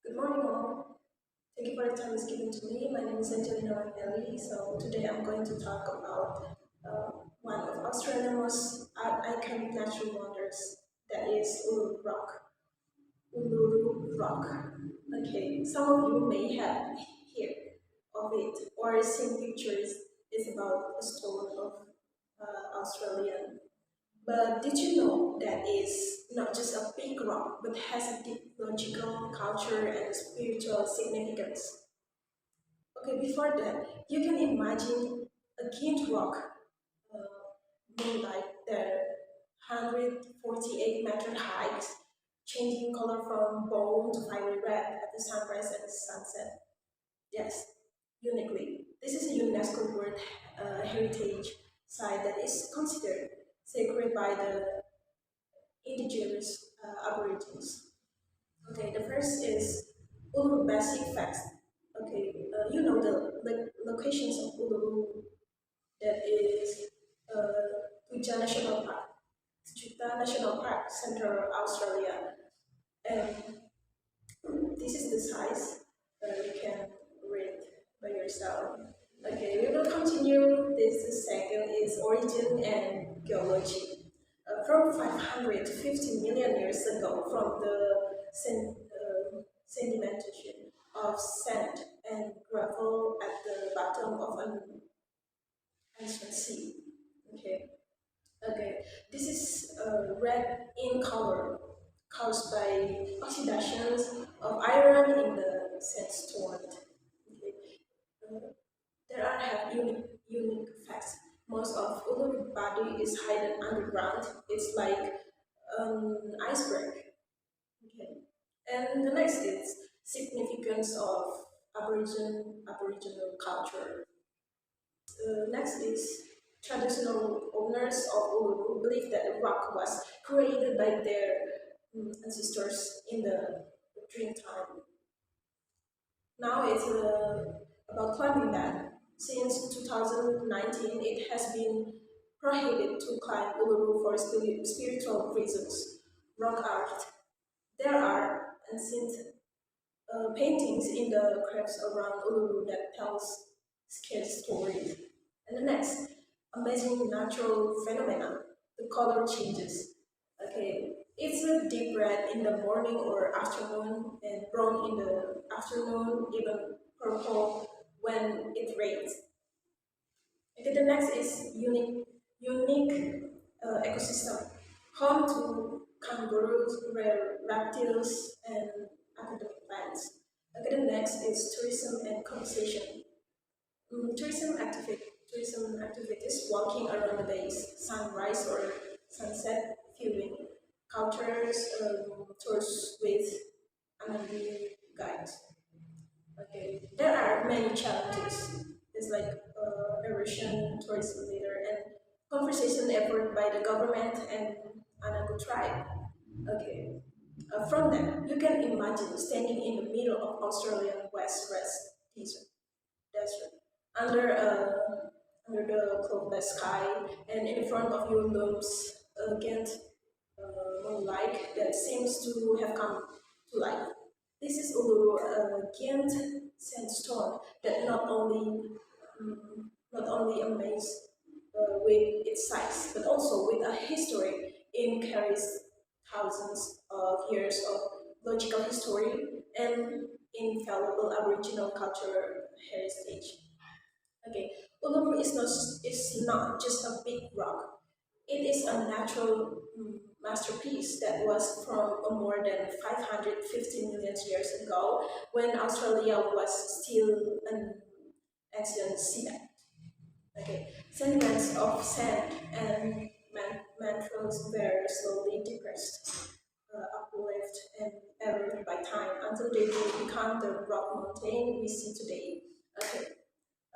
Good morning, all. Thank you for the time is given to me. My name is Angelina Magnelli. So today I'm going to talk about one of Australia's most iconic natural wonders, that is Uluru Rock. Uluru Rock. Okay, some of you may have heard of it or seen pictures. It's about a stone of Australian. But did you know that it's not just a big rock, but has a deep logical, culture, and spiritual significance? Okay, before that, you can imagine a giant rock, being like the 148-meter height, changing color from bone to fiery red at the sunrise and sunset. Yes, uniquely. This is a UNESCO World Heritage Site that is considered sacred by the indigenous aborigines. Okay, the first is Uluru basic facts. Okay, you know the locations of Uluru, that is Puja National Park, Chuta National Park, Central Australia, and this is the size. You can read by yourself. Okay, we will continue. This second is origin and geology. From 550 million years ago, from the sedimentation of sand and gravel at the bottom of an ancient sea. Okay, okay. This is red in color, caused by oxidations of iron in the sandstone. Okay. Uh, there are have unique facts. Most of Uluru body is hidden underground. It's like an iceberg. Okay. And the next is significance of Aboriginal culture. Next is traditional owners of Uluru believe that the rock was created by their ancestors in the dream time. Now it's about climbing that. Since 2019, it has been prohibited to climb Uluru for spiritual reasons. Rock art. There are ancient paintings in the cracks around Uluru that tells scared stories. And the next, amazing natural phenomena, the color changes. Okay, it's a deep red in the morning or afternoon, and brown in the afternoon, even purple when it rains. Okay, the next is unique ecosystem, home to kangaroos, rare reptiles, and academic plants. Okay, the next is tourism and conservation. Tourism activities, walking around the base, sunrise or sunset viewing, cultures, tours with another guides. Okay, there are many challenges. It's like erosion, tourism leader, and conversation effort by the government and Anagu tribe. Okay, from that, you can imagine standing in the middle of Australian West desert, under under the cloudless sky, and in front of you looms against moonlight that seems to have come to life. This is Uluru, a giant sandstone that not only amazes with its size, but also with a history. It carries thousands of years of logical history and infallible Aboriginal cultural heritage. Okay, Uluru is not just a big rock. It is a natural masterpiece that was from more than 550 million years ago, when Australia was still an ancient seabed. Okay, sediments of sand and mangroves were slowly depressed, uplift, and eroded by time until they will become the rock mountain we see today. Okay,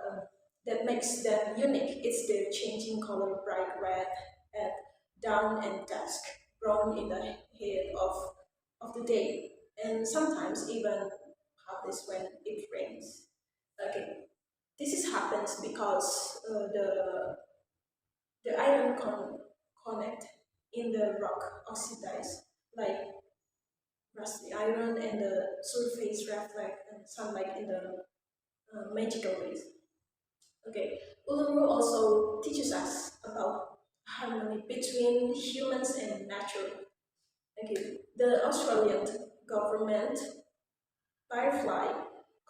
um, that makes them unique. It's their changing color, bright red at dawn and dusk, brown in the head of the day, and sometimes even happens when it rains. Okay, this is happens because the iron connect in the rock oxidize, like rusty iron, and the surface reflect and sunlight in the magical ways. Okay, Uluru also teaches us about harmony between humans and nature. Okay, the Australian government Firefly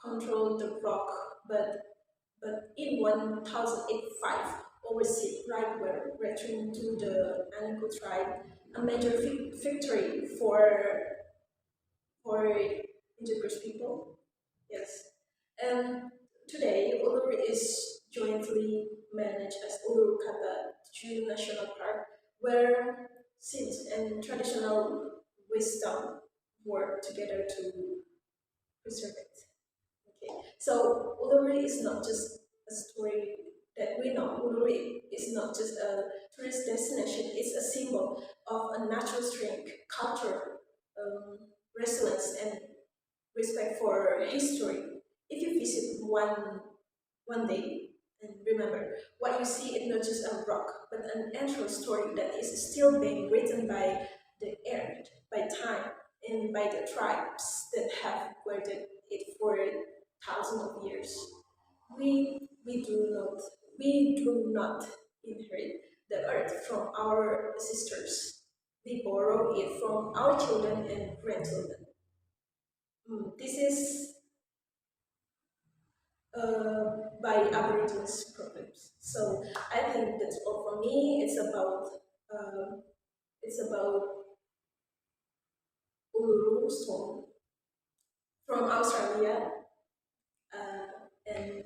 controlled the rock, but in 1085, overseas right were returned to the Anaku tribe, a major victory for indigenous people. Yes, and today Uluru is jointly managed as Uluru Kata True National Park, where science and traditional wisdom work together to preserve it. Okay, so Uluru is not just a story that we know. Uluru is not just a tourist destination. It's a symbol of a natural strength, culture, um, resilience, and respect for history. If you visit one day, and remember, what you see is not just a rock, but an ancient story that is still being written by the earth, by time, and by the tribes that have guarded it for thousands of years. We do not inherit the earth from our sisters. We borrow it from our children and grandchildren. This is by Aborigines problems. So I think that's all for me. Uh, it's about Uluru Stone from Australia, and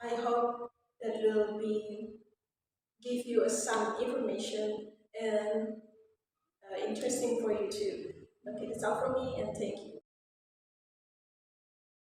I hope that will be give you some information and interesting for you too. Okay, that's all for me, and thank you.